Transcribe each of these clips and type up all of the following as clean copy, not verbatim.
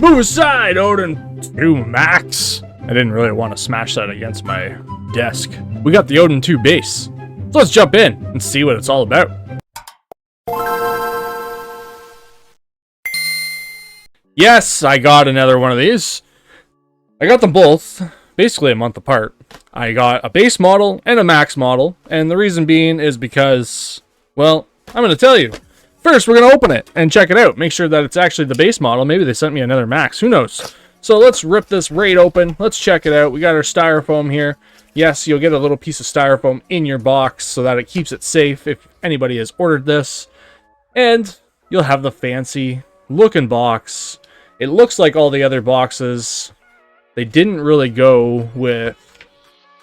Move aside, Odin 2 Max. I didn't really want to smash that against my desk. We got the Odin 2 base. So let's jump in and see what it's all about. Yes, I got another one of these. I got them both basically a month apart. I got a base model and a max model, and the reason being is because, well, I'm going to tell you. First, we're going to open it and check it out. Make sure that it's actually the base model. Maybe they sent me another max. Who knows? So let's rip this right open. Let's check it out. We got our styrofoam here. Yes, you'll get a little piece of styrofoam in your box so that it keeps it safe if anybody has ordered this. And you'll have the fancy looking box. It looks like all the other boxes. They didn't really go with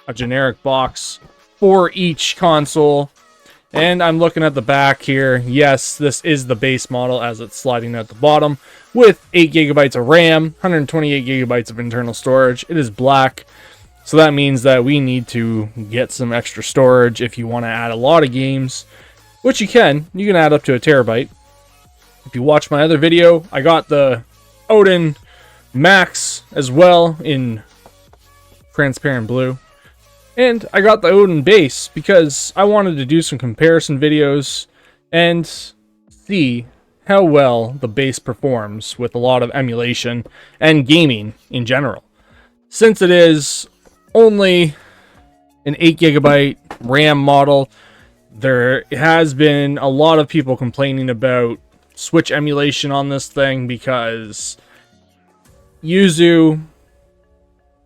a generic box for each console. And I'm looking at the back here. Yes, this is the base model as it's sliding at the bottom with 8 gigabytes of RAM, 128 gigabytes of internal storage. It is black, so that means that we need to get some extra storage if you want to add a lot of games, which you can. You can add up to a terabyte. If you watch my other video, I got the Odin Max as well in transparent blue. And I got the Odin base because I wanted to do some comparison videos and see how well the base performs with a lot of emulation and gaming in general. Since it is only an 8 gigabyte RAM model, there has been a lot of people complaining about Switch emulation on this thing because Yuzu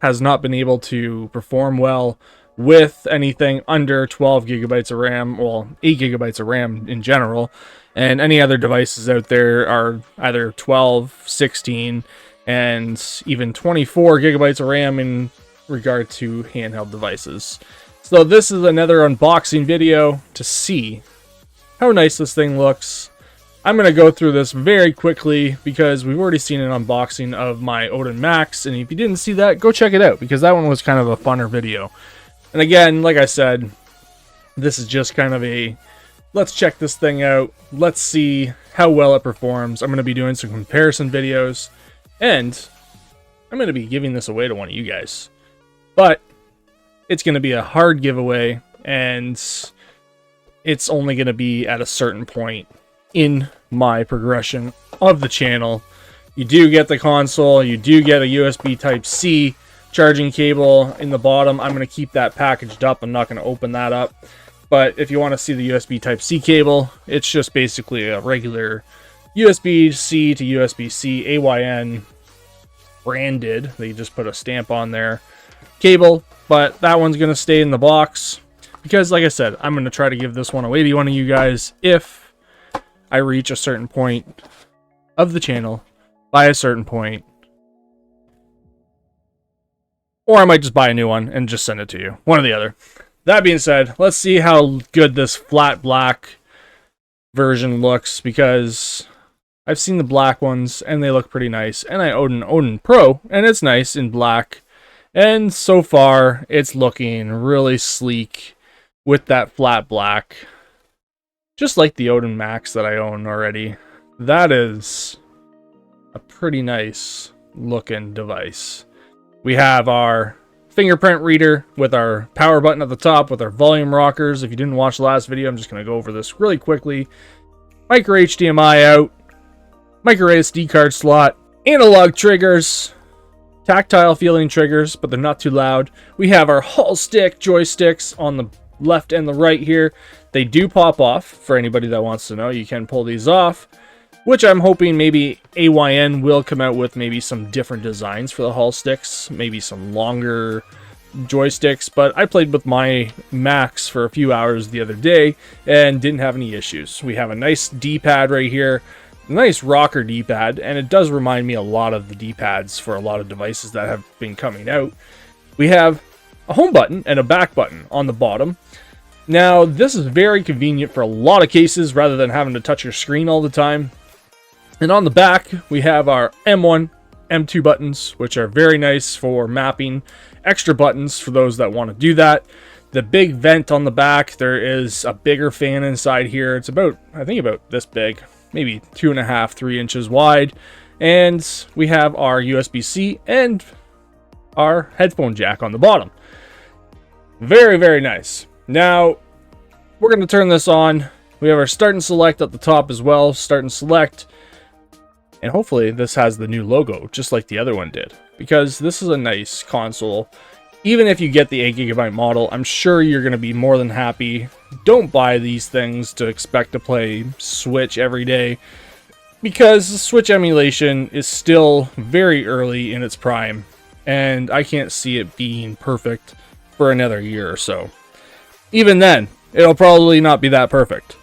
has not been able to perform well with anything under 12 gigabytes of RAM, well, 8 gigabytes of RAM in general, and any other devices out there are either 12, 16, and even 24 gigabytes of RAM in regard to handheld devices. So this is another unboxing video to see how nice this thing looks. I'm going to go through this very quickly because we've already seen an unboxing of my Odin Max, and if you didn't see that, go check it out because that one was kind of a funner video. And again, like I said, this is just kind of a, let's check this thing out, let's see how well it performs. I'm going to be doing some comparison videos, and I'm going to be giving this away to one of you guys. But it's going to be a hard giveaway, and it's only going to be at a certain point in my progression of the channel. You do get the console, you do get a USB Type-C charging cable in the bottom. I'm going to keep that packaged up. I'm not going to open that up. But if you want to see the USB Type-C cable, it's just basically a regular USB-C to USB-C AYN branded. They just put a stamp on there cable, but that one's going to stay in the box because, like I said, I'm going to try to give this one away to one of you guys if I reach a certain point of the channel by a certain point. Or I might just buy a new one and just send it to you. One or the other. That being said, let's see how good this flat black version looks, because I've seen the black ones and they look pretty nice. And I own an Odin Pro and it's nice in black. And so far, it's looking really sleek with that flat black. Just like the Odin Max that I own already. That is a pretty nice looking device. We have our fingerprint reader with our power button at the top with our volume rockers. If you didn't watch the last video, I'm just going to go over this really quickly. Micro HDMI out. Micro SD card slot. Analog triggers. Tactile feeling triggers, but they're not too loud. We have our Hall stick joysticks on the left and the right here. They do pop off for anybody that wants to know. You can pull these off, which I'm hoping maybe AYN will come out with maybe some different designs for the Hall sticks, maybe some longer joysticks, but I played with my Max for a few hours the other day and didn't have any issues. We have a nice D-pad right here, a nice rocker D-pad, and it does remind me a lot of the D-pads for a lot of devices that have been coming out. We have a home button and a back button on the bottom. Now, this is very convenient for a lot of cases rather than having to touch your screen all the time. And on the back, we have our M1, M2 buttons, which are very nice for mapping. Extra buttons for those that want to do that. The big vent on the back, there is a bigger fan inside here. It's about, I think about this big, maybe 2.5, 3 inches wide. And we have our USB-C and our headphone jack on the bottom. Very, very nice. Now, we're going to turn this on. We have our start and select at the top as well. Start and select. And hopefully this has the new logo, just like the other one did. Because this is a nice console. Even if you get the 8GB model, I'm sure you're going to be more than happy. Don't buy these things to expect to play Switch every day, because the Switch emulation is still very early in its prime, and I can't see it being perfect for another year or so. Even then, it'll probably not be that perfect,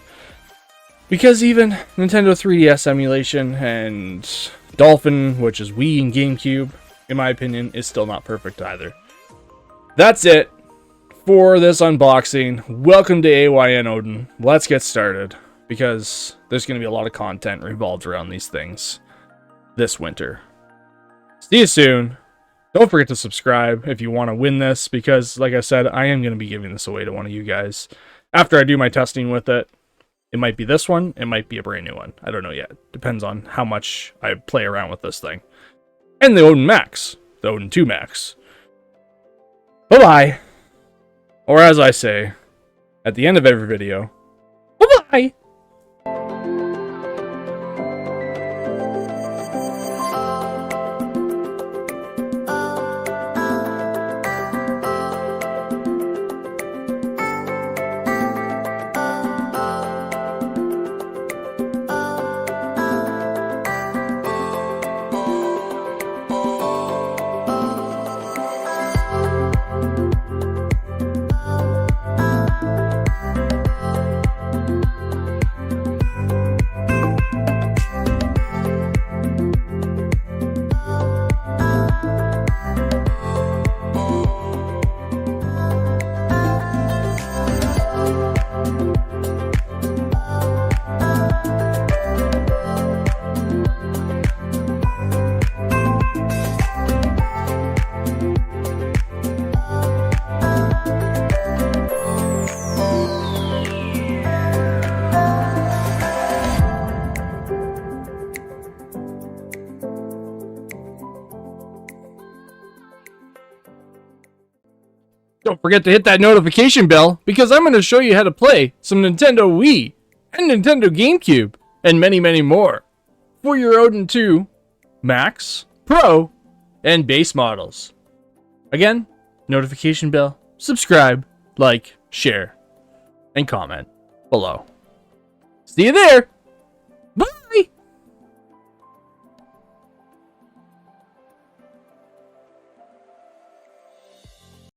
because even Nintendo 3DS emulation and Dolphin, which is Wii and GameCube, in my opinion, is still not perfect either. That's it for this unboxing. Welcome to AYN Odin. Let's get started, because there's going to be a lot of content revolved around these things this winter. See you soon. Don't forget to subscribe if you want to win this, because, like I said, I am going to be giving this away to one of you guys. After I do my testing with it, it might be this one, it might be a brand new one. I don't know yet. Depends on how much I play around with this thing. And the Odin Max. The Odin 2 Max. Bye-bye. Or as I say, at the end of every video, bye-bye. Don't forget to hit that notification bell, because I'm going to show you how to play some Nintendo Wii and Nintendo GameCube and many, many more for your Odin 2 Max, Pro, and base models. Again, notification bell, subscribe, like, share, and comment below. See you there!